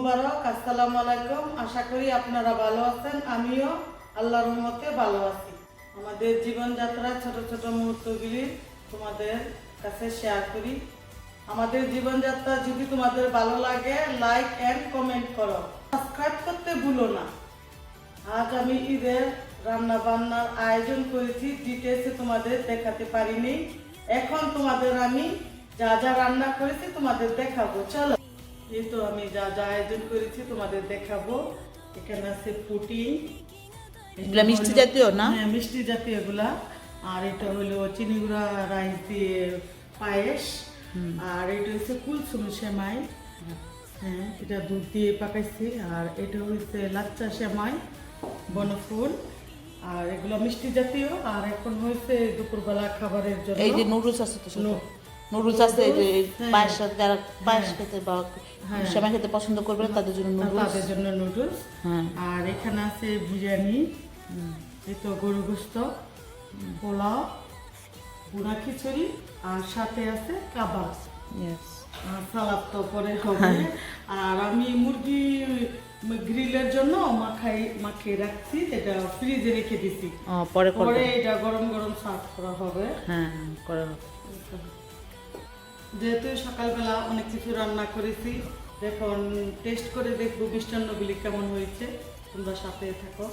মুবারক। আসসালামু আলাইকুম। আশা করি আপনারা ভালো আছেন, আমিও আল্লাহর রহমতে ভালো আছি। আমাদের জীবনযাত্রা ছোট ছোট মুহূর্তগুলি তোমাদের কাছে শেয়ার করি। আমাদের জীবনযাত্রা যদি তোমাদের ভালো লাগে, লাইক এন্ড কমেন্ট করো, সাবস্ক্রাইব করতে ভুলো না। আজ আমি ঈদের রান্না বান্নার আয়োজন করেছি, ডিটেলসে তোমাদের দেখাতে পারিনি। এখন তোমাদের আমি যা যা রান্না করেছি তোমাদের দেখাবো। চলো, এই তো আমি যা যা আয়োজন করেছি তোমাদের দেখাবো। এখানে আছে পুটিং, এগুলা মিষ্টি জাতীয় না? হ্যাঁ, মিষ্টি জাতীয় এগুলা। আর এটা হলো চিনি গুঁড়া রাইস দিয়ে পায়েস। আর এটা হচ্ছে কুলসুম সেমাই, হ্যাঁ এটা দুধ দিয়ে পাকাইছি। আর এটা হচ্ছে লাচ্চা সেমাই, বনফুল। আর এগুলো মিষ্টি জাতীয়। আর এখন হয়েছে দুপুরবেলা খাবারের জন্য এই যে নুডলস আছে তো, নুডলস আছে। এই যে পায়েস, যারা পায়েস খেতে বা সেমাই খেতে পছন্দ করবে না তাদের জন্য নুডলস। আর এখানে আছে বিরিয়ানি, এই তো গরু গোস্ত, পোলাও, বুনা খিচুড়ি, আর সাথে আছে কাবাব। আর সালাদ তো পরে হবে। আর আমি মুরগি গ্রিলের জন্য মাখিয়ে রাখছি, এটা ফ্রিজে রেখে দিছি। পরে এটা গরম গরম সার্ভ করা হবে। যেহেতু সকালবেলা অনেক কিছু রান্না করেছি, এখন টেস্ট করে দেখবো মিষ্টান্নগুলি কেমন হয়েছে। তোমরা সাথে থাকো।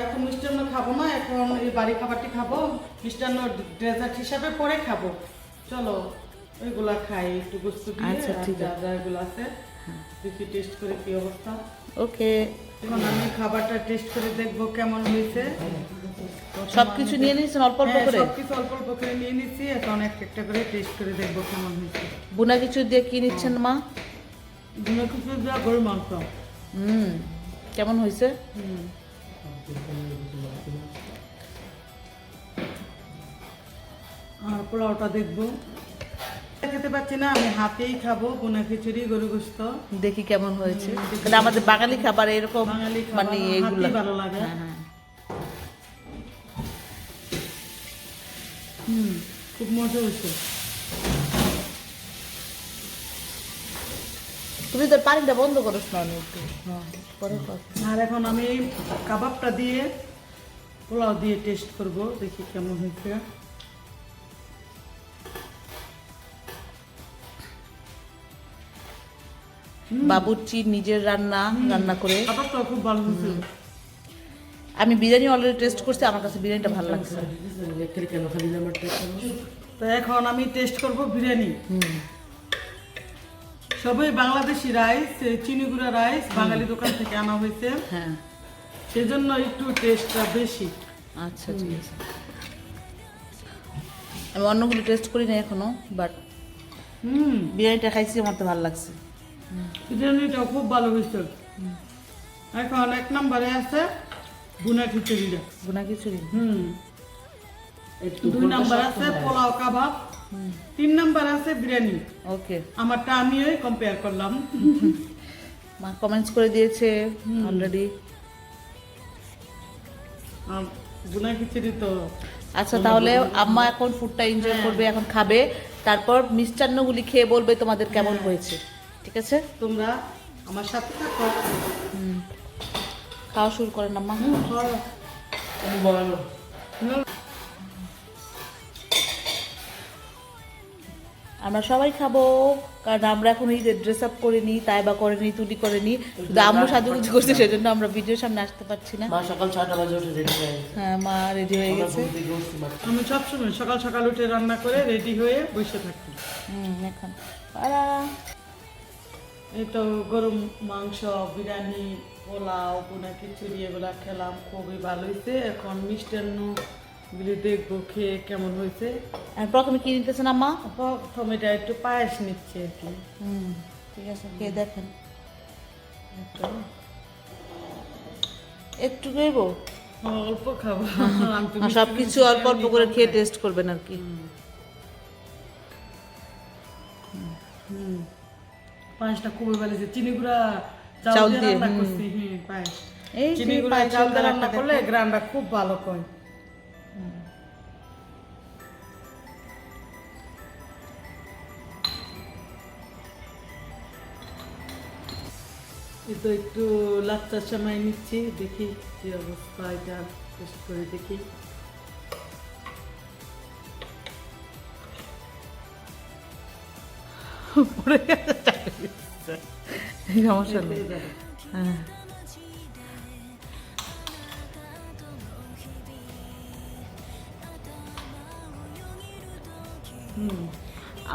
এখন মিষ্টান্ন খাবো না, এখন এই বাড়ি খাবারটি খাবো। মিষ্টান্ন ডেজার্ট হিসাবে পরে খাবো। চলো ওইগুলা খাই, একটু গোস্ত দিয়ে যা যা এগুলো আছে দেখি টেস্ট করে কি অবস্থা। ওকে, এখন আমি খাবারটা টেস্ট করে দেখবো কেমন হয়েছে। সবকিছু নিয়ে নিয়েছেন অল্প অল্প করে? সবকিছু অল্প অল্প করে নিয়ে নিচ্ছি, এখন একটা করে টেস্ট করে দেখবো কেমন হয়েছে। বুনা কিছু দিয়ে কি নিচ্ছেন মা? বুনা কিছু দিয়ে গরুর মাংস। কেমন হয়েছে? আর পোলাওটা দেখবো। খেতে পাচ্ছি না, আমি হাতেই খাবো বুনা খিচুড়ি, গরু গোস্ত। দেখি কেমন হয়েছে। আমাদের বাঙালি খাবার এরকম, মানে এইগুলো ভালো লাগে। খুব মজা হয়েছে। তুমি তো পানিটা বন্ধ করিস না একটু পরে। আর এখন আমি কাবাবটা দিয়ে পোলাও দিয়ে টেস্ট করব, দেখি কেমন হয়েছে। বাবুর্চি নিজের রান্না করে কাবাবটা খুব ভালো হয়েছে। আমি বিরিয়ানি অলরেডি টেস্ট করছি, আমার কাছে বিরিয়ানিটা ভালো লাগছে। তো এখন আমি টেস্ট করব বিরিয়ানি। সবই বাংলাদেশি রাইস, চিনি গুঁড়া রাইস, বাঙালি দোকান থেকে আনা হয়েছে। হ্যাঁ, সেজন্য একটু টেস্টটা বেশি। আচ্ছা ঠিক আছে। আমি অন্যগুলো টেস্ট করি না এখনো, বাট বিরিয়ানিটা খাইছি, আমার তো ভালো লাগছে। বিরিয়ানিটাও খুব ভালো হয়েছে। এখন এক নম্বরে আছে বুনা খিচুড়িটা। বুনা খিচুড়ি। 2 নাম্বার আছে পোলাও কাবাব। 3 নাম্বার আছে বিরিয়ানি। ওকে, আমারটা আমিই কম্পেয়ার করলাম। মা কমেন্টস করে দিয়েছে অলরেডি। বুনা খিচুড়ি তো। আচ্ছা, তাহলে আম্মা এখন ফুডটা এনজয় করবে, এখন খাবে, তারপর মিষ্টান্নগুলি খেয়ে বলবে তোমাদের কেমন হয়েছে। ঠিক আছে, তোমরা আমার সাথে থাকো। খাওয়া শুরু করেন আম্মা। আমরা সবাই খাবো, কারণ আমরা এখন ঈদের ড্রেস আপ করিনি, তাই বা করেনি, তুলি করেনি, শুধু আম্মু সাজুগুজু করছে, সেজন্য আমরা ভিডিওর সামনে আসতে পারছি না। মা সকাল 6টা বাজে উঠে রেডি হয়ে গেছে। হ্যাঁ, মা রেডি হয়ে গেছে। আমি সবসময় সকাল সকাল উঠে রান্না করে রেডি হয়ে বসে থাকি। এখন এই তো গরম মাংস, বিরিয়ানি, পোলাও, বুনা খিচুড়ি এগুলা খেলাম, খুবই ভালো হয়েছে। এখন মিষ্টান্নগুলি দেখবো খেয়ে কেমন হয়েছে। প্রথমে কি নিতেছেন আম্মা? প্রথমে এটা একটু পায়েস নিচ্ছে আর কি। ঠিক আছে, খেয়ে দেখেন। একটু খাইব, অল্প খাবো। সবকিছু অল্প অল্প করে খেয়ে টেস্ট করবেন আর কি। পায়েসটা খুবই ভালো হয়েছে। চিনি গুঁড়া চাউল চাউল দিয়ে দিয়ে রান্না করছি। পায়েস এই চিনি গুঁড়া চাউল দিয়ে রান্না করলে গ্রানটা খুব ভালো হয়। এই তো একটু লাচ্চার সময় নিচ্ছি, দেখি কি অবস্থা, এটা টেস্ট করে দেখি। পড়ে গেছে, সমস্যা নেই। হ্যাঁ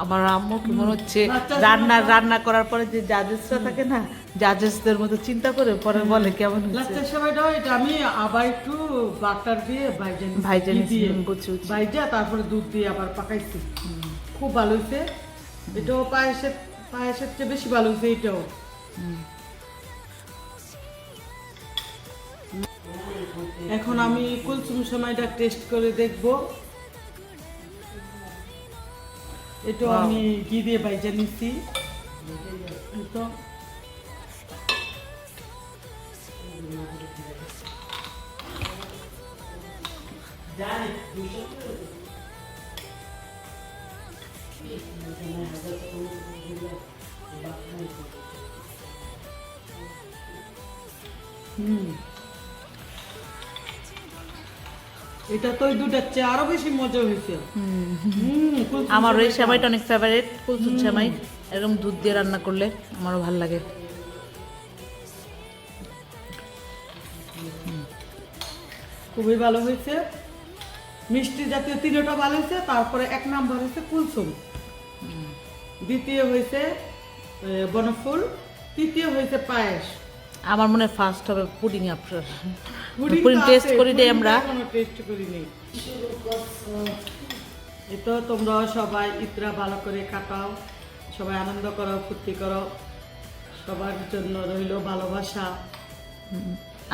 আমার আম্মু কি মনে হচ্ছে রান্না করার পরে যে জাজেসরা থাকে না, জাজেসদের মতো চিন্তা করে পরে বলে কেমন হচ্ছে। লাচ্চার সময়টাও এটা আমি আবার একটু বাটার দিয়ে ভাইজা নিয়েছি, দিয়ে বুঝছি, বুঝছি। ভাইজা তারপরে দুধ দিয়ে আবার পাকাইছি, খুব ভালো হয়েছে। এটাও পায়েসের চেয়ে বেশি ভালো হয়েছে এটাও। এখন আমি কুলসুম সময়টা টেস্ট করে দেখব। এটাও আমি ঘি দিয়ে ভাইজা নিচ্ছি। তো এটা তো ওই দুটার চেয়ে আরো বেশি মজা হয়েছে। কুলসুম আমার ওই সেমাইটা। সেমাইটা অনেক ফেভারিট, কুলসুম সেমাই। এরকম দুধ দিয়ে রান্না করলে আমারও ভালো লাগে। খুবই ভালো হয়েছে, মিষ্টি জাতীয় তিনটা ভালো হয়েছে। তারপরে 1 নাম্বার হয়েছে কুলসুম, দ্বিতীয় হয়েছে বনফুল, তৃতীয় হয়েছে পায়েস। আমার মনে ফার্স্ট হবে পুডিং। আপনার পুডিং পুডিং তো টেস্ট আছে, করি দেই পুডিংটা আমরা। এখনো টেস্ট করিনি। এই তো তোমরা সবাই ঈদটা ভালো করে কাটাও, সবাই আনন্দ করো, ফুর্তি করো। সবার জন্য রইল ভালোবাসা।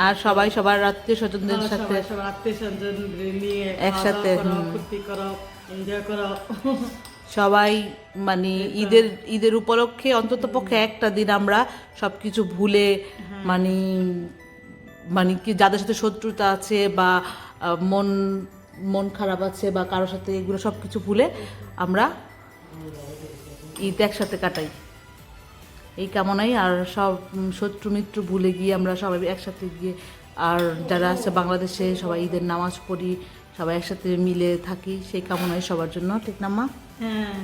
আর সবাই সবার আত্মীয় স্বজনদের সাথে সবার আত্মীয় স্বজন নিয়ে একসাথে, খাওয়া দাওয়া করো, ফুর্তি করো, এনজয় করো। সবাই মানে ঈদের উপলক্ষে অন্তত পক্ষে একটা দিন আমরা সবকিছু ভুলে মানে মানে কি যাদের সাথে শত্রুতা আছে বা মন মন খারাপ আছে বা কারোর সাথে, এগুলো সব কিছু ভুলে আমরা ঈদ একসাথে কাটাই, এই কামনাই। আর সব শত্রু মিত্র ভুলে গিয়ে আমরা সবাই একসাথে গিয়ে, আর যারা আছে বাংলাদেশে সবাই ঈদের নামাজ পড়ি, সবাই একসাথে মিলে থাকি, সেই কামনাই সবার জন্য, ঠিক না মা? হ্যাঁ,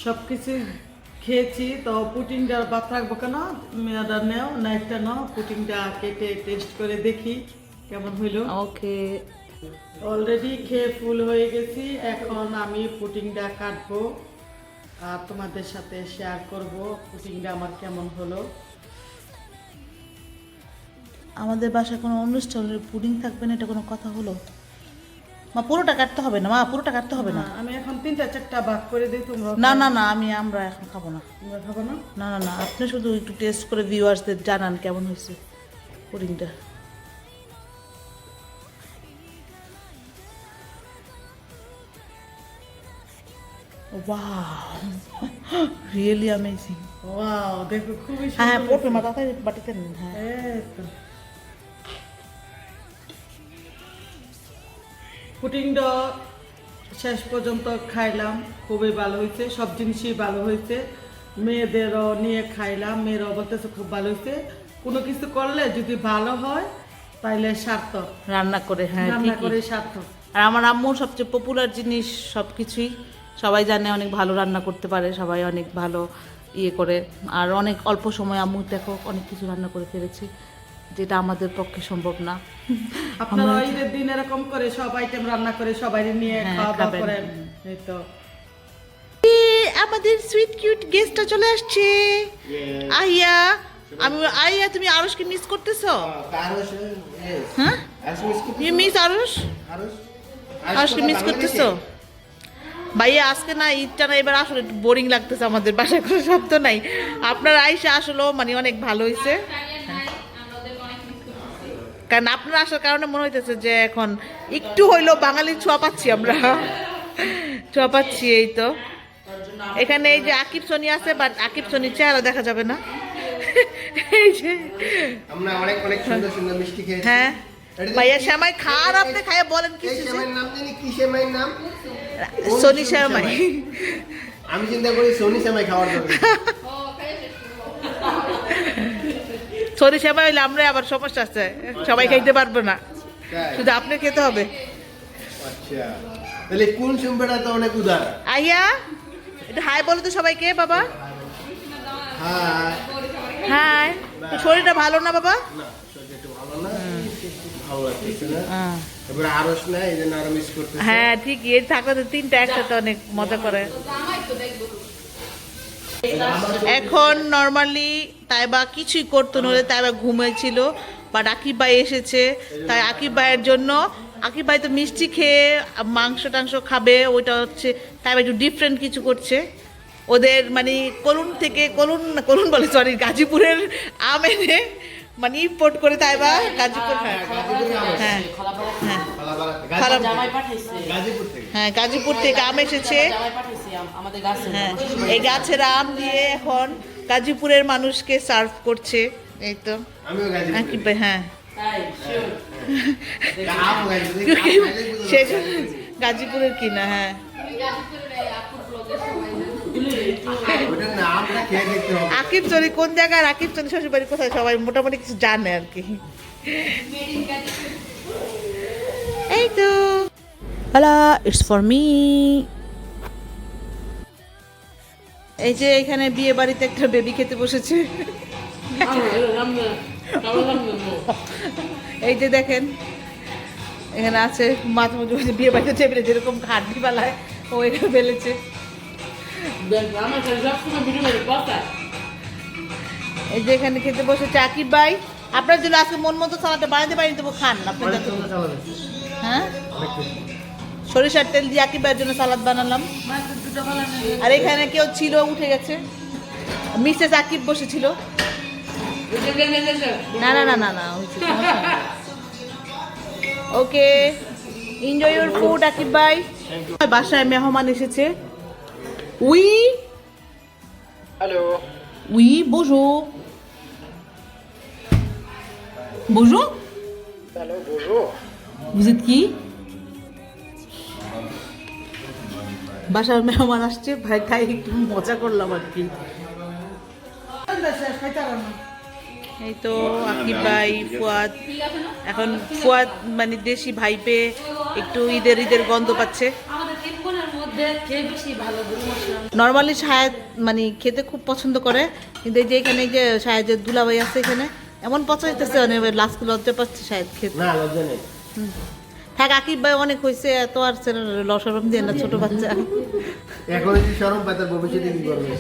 সবকিছু খেয়েছি তো পুটিংটা বাদ রাখবো কেন, মেয়াদা নেও না একটা নাও, পুটিংটা কেটে টেস্ট করে দেখি কেমন হইলো। ওকে, অলরেডি খেয়ে ফুল হয়ে গেছি, এখন আমি পুটিংটা কাটবো আর তোমাদের সাথে শেয়ার করব পুটিংটা আমার কেমন হলো। আমাদের বাসায় কোনো অনুষ্ঠানের পুডিং থাকবে না, এটা কোনো কথা হলো? মা পুরোটা কাটতে হবে না, মা পুরোটা কাটতে হবে না। আমি এখন 3-4টা ভাগ করে দিই, তোমরা না না না, আমরা এখন খাবো না। তোমরা খাবো না? না না না, আপনি শুধু একটু টেস্ট করে ভিউয়ার্সদের জানান কেমন হয়েছে পুডিংটা। Wow, really amazing. ওয়াও, দেখো খুবই হ্যাঁ হ্যাঁ, সুন্দর পড়বে হয়েছে। মা, তাড়াতাড়ি বাটিতে নিন। হ্যাঁ, এই তো। পুডিংটা শেষ পর্যন্ত খাইলাম, খুবই ভালো হয়েছে, সব জিনিসই ভালো হয়েছে। মেয়েদেরও নিয়ে খাইলাম, মেয়েরাও বলতেছে খুব ভালো হয়েছে। কোনো কিছু করলে যদি ভালো হয় তাইলে সার্থক, রান্না করে, হ্যাঁ রান্না ঠিকই। করে সার্থক। আর আমার আম্মুর সবচেয়ে পপুলার জিনিস সব কিছুই, সবাই জানে অনেক ভালো রান্না করতে পারে, সবাই অনেক ভালো ইয়ে করে। আর অনেক অল্প সময় আম্মু দেখো অনেক কিছু রান্না করে ফেলেছি, যেটা আমাদের পক্ষে সম্ভব না। আপনারা ঈদের দিন এরকম করে সব আইটেম রান্না করে সবাই নিয়ে হ্যাঁ, খাওয়া দাওয়া খাবেন। করেন। এই তো আমাদের সুইট কিউট গেস্টটা চলে আসছে, আইয়া। আইয়া, তুমি আরুষকে মিস করতেছো? হ্যাঁ, ইউ মিস আরুষ? আরুষকে মিস করতেছো? ভাইয়া আজকে না ঈদটা না, এবার আসলে একটু বোরিং লাগতেছে, আমাদের বাসায় কোনো শব্দ নাই। আপনার আইসা আসলেও মানে অনেক ভালো হয়েছে, কারণ আপনার আসার কারণে মনে হইতেছে যে এখন একটু হইলেও বাঙালির ছোঁয়া পাচ্ছি আমরা, ছোঁয়া পাচ্ছি। এই তো এখানে এই যে আকিব সোনি আছে, বাট আকিব সোনির চেহারা দেখা যাবে না। এই যে আমরা অনেক অনেক সুন্দর সুন্দর মিষ্টি খেয়েছি। হ্যাঁ ভাইয়া, শ্যামাই খান, আপনি খাইয়া বলেন কি? এই সেমাইয়ের নাম জানি কি সেমাইয়ের নাম? সোনি শ্যামাই। আমি চিন্তা করি সোনি সেমাই খাওয়ার জন্য। সরিষা হইলে আমরা আবার সমস্যা আছে, সবাই খাইতে পারবে না, তাই? শুধু আপনি খেতে হবে। আচ্ছা তাহলে কোন সুম্বেটা তো অনেক উদার। আইয়া এটা হাই বলো তো সবাইকে বাবা। হ্যাঁ হাই। শরীরটা ভালো না বাবা? না শরীর একটু ভালো না, ভালো লাগতেছে না। হ্যাঁ। এবারে আরস না, এই জন্য আরো মিস করতেছে। হ্যাঁ ঠিক, এর থাকলে তো তিনটা একসাথে অনেক মজা করে। এখন নর্মালি তাইবা কিছুই করতো না, তাইবা ঘুমিয়েছিল, বাট আকিব ভাই এসেছে, তাই আকিব ভাইয়ের জন্য, আকিব ভাই তো মিষ্টি খেয়ে মাংস টাংস খাবে, ওইটা হচ্ছে তাইবা একটু ডিফারেন্ট কিছু করছে। ওদের মানে কলুন বলে সরি, গাজীপুরের আম এনে মানে ইম্পোর্ট করে তাইবা গাজীপুর, হ্যাঁ হ্যাঁ হ্যাঁ খারাপ, গাজীপুর থেকে। হ্যাঁ গাজীপুর থেকে আম এসেছে। হ্যাঁ এই গাছের আম দিয়ে এখন গাজীপুরের মানুষকে সার্ভ করছে। এই তো আমিও গাজীপুর আকিব থেকে। ভাই, হ্যাঁ আম গাজীপুর থেকে, আম খাইলেই বুঝা সে যায়। গাজীপুরের কিনা, হ্যাঁ ওটার নামটা খেয়ে দেখতে হবে। আকিব চলি কোন জায়গায়, আকিব চলি শ্বশুর বাড়ি কোথায়, সবাই মোটামুটি কিছু জানে আর কি। এই তো হ্যালো, ইটস ফর মি। এই যে এখানে বিয়ে বাড়িতে একটা বেবি খেতে বসেছে, এই যে দেখেন এখানে আছে, মাঝে মাঝে মাঝে বিয়ে বাড়িতে টেবিলে যেরকম হাড্ডি পালায় ও এখানে ফেলেছে। এই যে এখানে খেতে বসেছে আকিব ভাই, আপনার জন্য আজকে মন মতো সালাদটা বানাতে পারি দেবো, খান আপনার অনেক যত। সুন্দর চালান আছে। হ্যাঁ অনেক সুন্দর। সরিষার তেল দিয়ে আকিব ভাইয়ের জন্য সালাদ বানালাম। আর এখানে কেউ ছিল, উঠে গেছে, মিসেস আকিব বসেছিল। না না না না না, okay enjoy your food Akib ভাই। বাসায় মেহমান এসেছে। উই হ্যালো উই bonjour bonjour hello bonjour। vous êtes qui? বাসার মেহমান আসছে ভাই, তাই একটু মজা করলাম আর কি। এই তো আকিব ভাই, ফুয়াদ, এখন ফুয়াদ মানে দেশি ভাই পেয়ে একটু ঈদের গন্ধ পাচ্ছে। নর্মালি শাহেদ মানে খেতে খুব পছন্দ করে, কিন্তু এই যে এখানে এই যে শাহেদের দুলাভাই আছে এখানে, এমন পচাইতেছে অনেক, লাস্ট লজ্জা পাচ্ছে শাহেদ খেতে। না লজ্জা নেই। থাক আকিব ভাই অনেক হয়েছে, এত আর লসরম দিয়ে না, ছোট বাচ্চা। এখন যদি শরম পায় তার ভবিষ্যতে কি করবে?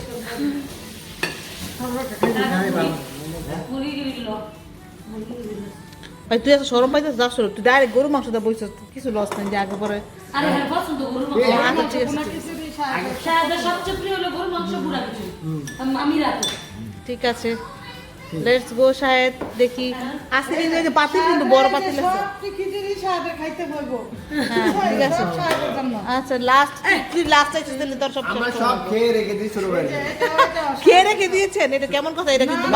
ভাই তুই এত সরম পাইতে যাস, তুই ডাইরেক্ট গরু মাংস দা বইছ, কিছু লস নেই যে আগে পরে। আরে হ্যাঁ পছন্দ গরু মাংস। আচ্ছা ঠিক আছে, শাহেদের সবচেয়ে প্রিয় হলো গরু মাংস, বুড়া খিচুড়ি। আমি রাতে ঠিক আছে, লেটস গো শাহেদ। দেখি আজকে কিন্তু এই যে পাতিল কিন্তু বড় পাতিল আছে। খিচুড়ি সাহায্যে খাইতে বলবো। হ্যাঁ ঠিক আছে, আচ্ছা লাস্ট তুই লাস্ট চাইছিস দিলে তোর সব আমরা সব খেয়ে রেখে দিই ছোট ভাই। খেয়ে রেখে দিয়েছেন, এটা কেমন কথা? এটা কিন্তু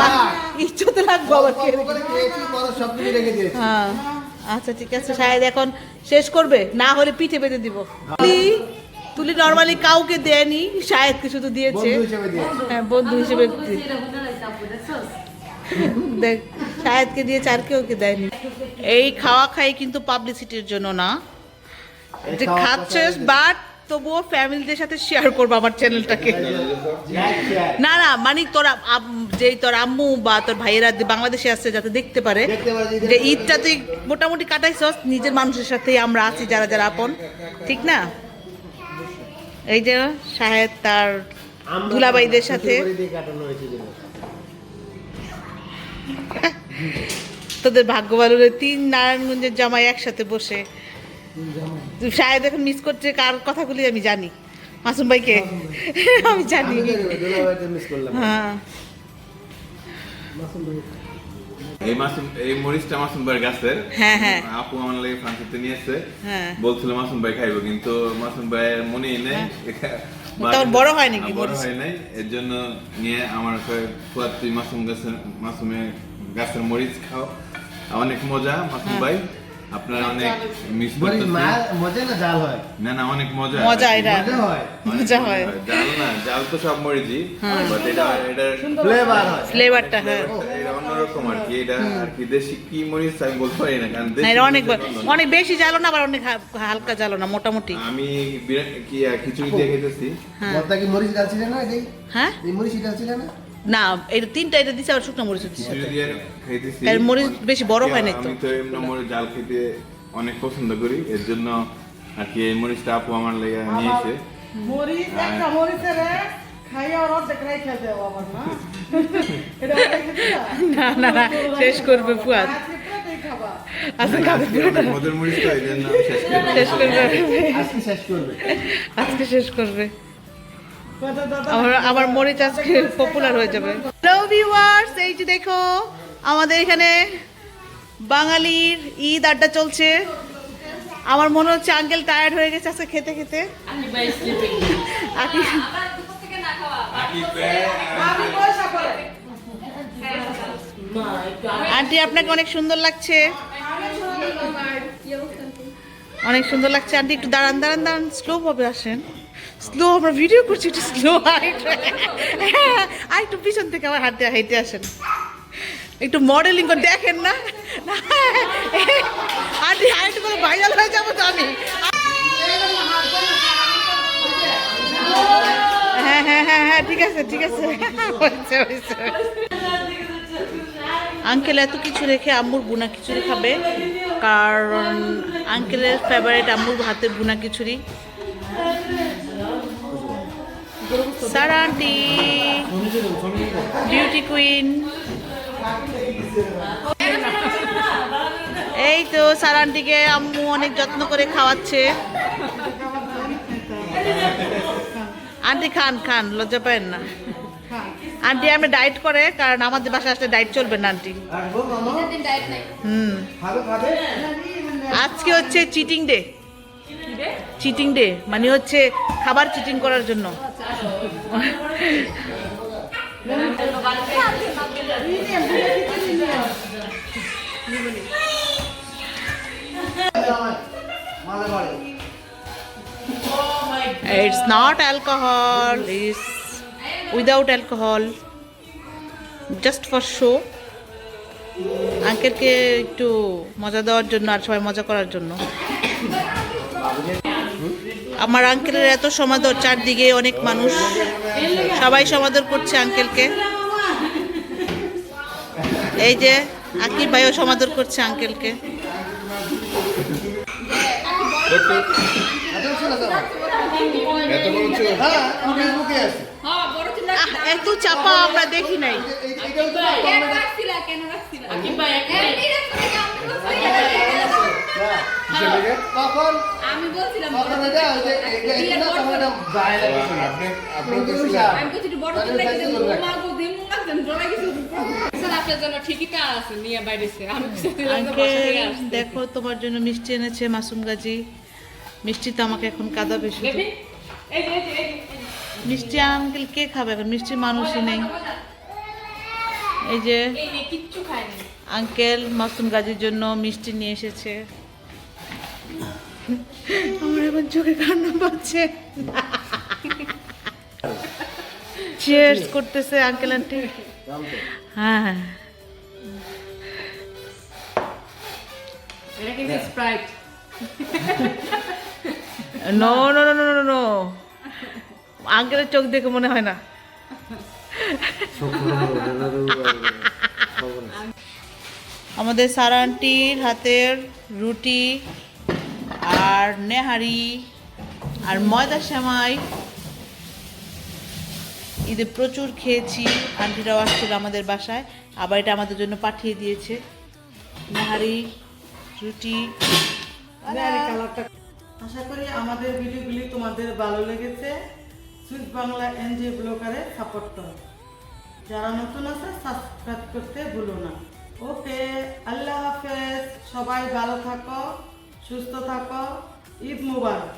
ইচ্ছতে লাগবে আবার খেয়ে রেখে। খেয়েছি পরে সব কিছু রেখে দিয়েছি। হ্যাঁ আচ্ছা ঠিক আছে, শাহেদ এখন শেষ করবে, না হলে পিঠে বেঁধে দিব। তুলি নর্মালি কাউকে দেয়নি, শাহেদকে শুধু দিয়েছে। বন্ধু হিসেবে দিয়েছি। হ্যাঁ বন্ধু হিসেবে এটা বোঝা যাচ্ছে আপু, দেখছস? দেখ শাহেদকে দিয়েছে, আর কেউকে দেয়নি। এই খাওয়া খাই কিন্তু পাবলিসিটির জন্য না, যে খাচ্ছিস বাট তবুও ফ্যামিলিদের সাথে শেয়ার করবো আমার চ্যানেলটাকে। না না মানে তোরা যেই তোর আম্মু বা তোর ভাইয়েরা বাংলাদেশে আসছে যাতে দেখতে পারে যে ঈদটা তুই মোটামুটি কাটাইছস নিজের মানুষের সাথেই, আমরা আছি যারা যারা আপন, ঠিক না? এই যে শাহেদ তার দুলাভাইদের সাথে, কাটানো হয়েছে যেন। তোদের ভাগ্য ভালো রে, 3 নারায়ণগঞ্জের জামাই একসাথে বসে। শাহেদ এখন মিস করছে কার কথাগুলি আমি জানি, মাসুম ভাইকে আমি জানি। আমি জানি, দুলাভাইকে মিস করলাম। হ্যাঁ এই মরিচটা মাসুম ভাইয়ের গাছের। হ্যাঁ হ্যাঁ আপু আমার লাগে ফ্রান্সিতে নিয়ে এসছে, হ্যাঁ। বলছিল মাসুম ভাই খাইবো, কিন্তু মাসুম ভাইয়ের মনেই নেই। তেমন বড় হয় নাকি বড় মরিচ? হয় নাই, এর জন্য নিয়ে আমার ফুয়াদ তুই মাসুমের গাছের মরিচ খাও, অনেক মজা মাসুম ভাই, আপনারা অনেক মিস বলি করতেছেন। মজা না জাল হয়? না না অনেক মজা মজা এটা, মজা হয়, অনেক মজা হয়, জাল না, জাল তো সব মরিচই, বাট এটা ফ্লেভার হয়। ফ্লেভারটা। হ্যাঁ এটা অন্যরকম অন্যরকম আর কি, এটা আর কি দেশি কি মরিচ আমি বলতে পারি না, কারণ না, দেশি এটা অনেক মরিচের গন্ধ না। অনেক বেশি জ্বালো না, আবার অনেক হালকা জ্বালো না, মোটামুটি। আমি কি খিচুড়ি দিয়ে খেতেছি। হ্যাঁ বর্তা কি মরিচ ডালছিলে না এটাই? হ্যাঁ এই মরিচ ডালছিলে না? না, এটা তিনটা, এটা দিচ্ছে আবার শুকনো মরিচ দিচ্ছে। খিচুড়ি দিয়ে খাইতেছি। এর মরিচ বেশি বড় হয় নাই তো। আমি তো এমনি মরিচ জাল খেতে অনেক পছন্দ করি, এর জন্য আর কি এই মরিচটা আপু আমার লেগে নিয়েছে। মরিচ একটা মরিচের খাইয়া ওর অর্ধেক রেখে দেব আবার না। এটা রেখে দিবা? না না না, শেষ করবে ফুয়াদ। আজকে প্রাতেই খাবা। আজকে খাবে আজকে অনেক মজার মরিচ তো, এই জন্য আমি শেষ করে শেষ করবে, আজকে শেষ করবে। আজকে শেষ করবে। কয়টা দাদা? আমার মরিচ আজকে পপুলার হয়ে যাবে। হ্যালো ভিউয়ার্স, এই যে দেখো আমাদের এখানে বাঙালির ঈদ আড্ডা চলছে। আমার মনে হচ্ছে আঙ্কেল টায়ার্ড হয়ে গেছে আজকে খেতে খেতে। আমি বাই স্লিপিং আকি- আমি পয়সা করে। মা একটু আন্টি আপনাকে অনেক সুন্দর লাগছে, অনেক সুন্দর লাগছে আন্টি। একটু দাঁড়ান দাঁড়ান দাঁড়ান, স্লো ভাবে আসেন, স্লো, আমরা ভিডিও করছি, একটু স্লো। আর একটু পিছন থেকে আমার হাঁটতে হেঁটে আসেন, একটু মডেলিং করে দেখেন না। আন্টি হাইট করে ভাইরাল হয়ে যাবো তো আমি। হ্যাঁ হ্যাঁ হ্যাঁ হ্যাঁ, ঠিক আছে ঠিক আছে, হয়েছে হয়েছে। আঙ্কেল এত কিছু রেখে আম্মুর বুনা খিচুড়ি খাবে, কারণ আঙ্কেলের ফেভারিট আম্মুর হাতের বুনা খিচুড়ি। সারা আন্টি বিউটি কুইন, এই তো সারা আন্টিকে আম্মু অনেক যত্ন করে খাওয়াচ্ছে। আন্টি খান খান, লজ্জা পাবেন না। আন্টি আমি ডায়েট করে, কারণ আমাদের বাসায় আসলে ডায়েট চলবে না আন্টি। ভালো খাবে? আজকে হচ্ছে চিটিং ডে, চিটিং ডে মানে হচ্ছে খাবার চিটিং করার জন্য। মালে বাড়ি। It's not alcohol, it's without alcohol, just for show. আঙ্কেলকে একটু মজা দেওয়ার জন্য আর সবাই মজা করার জন্য। আমার আঙ্কেলের এত সমাদর, চারদিকে অনেক মানুষ, সবাই সমাদর করছে আঙ্কেলকে। এই যে আকিব ভাইও সমাদর করছে আঙ্কেলকে। এত ছিল তো? এত বড় চুল। হ্যাঁ, ফেসবুকে আছে। এত চাপা আমরা দেখি নাই। এইটাও তো আকিব ভাই কখন আমি বলছিলাম কখন এটা ওই যে এটা না তখন এটা যায় না কিছু না। আপনি তো আমি বলছি একটু বড় চুল লাগিয়ে দেবো মা গো দিন লাগছেন ডরা কিছু স্যার আপনার জন্য ঠিকই টা আছে নিয়ে বাইরেছে আমি আঙ্কেল দেখো তোমার জন্য মিষ্টি এনেছে মাসুম গাজী। মিষ্টি তো আমাকে এখন কাঁদাবে শুধু। এই যে এই যে মিষ্টি আঙ্কেল কে খাবে এখন, মিষ্টির মানুষই নেই। এই যে এই যে কিচ্ছু খায়নি আঙ্কেল মাসুম গাজীর জন্য মিষ্টি নিয়ে এসেছে। আমার এখন চোখে কান্না পাচ্ছে। চিয়ার্স করতেছে আঙ্কেল আন্টি। হ্যাঁ এটা কিন্তু Sprite no no no no no no, আঙ্কেলের চোখ দেখে মনে হয় না। আমাদের সারা আন্টির হাতের রুটি আর নেহারি আর ময়দা সেমাই ঈদে প্রচুর খেয়েছি। আন্টিরাও আসছিল আমাদের বাসায়, আবার এটা আমাদের জন্য পাঠিয়ে দিয়েছে নেহারি রুটি। আশা করি আমাদের ভিডিওগুলি তোমাদের ভালো লেগেছে। সুইস বাংলা এনজি ব্লগারে সাপোর্ট করো, যারা নতুন আছে সাবস্ক্রাইব করতে ভুলো না। ওকে, আল্লাহ হাফেজ, সবাই ভালো থাকো, সুস্থ থাকো, ঈদ মুবারক।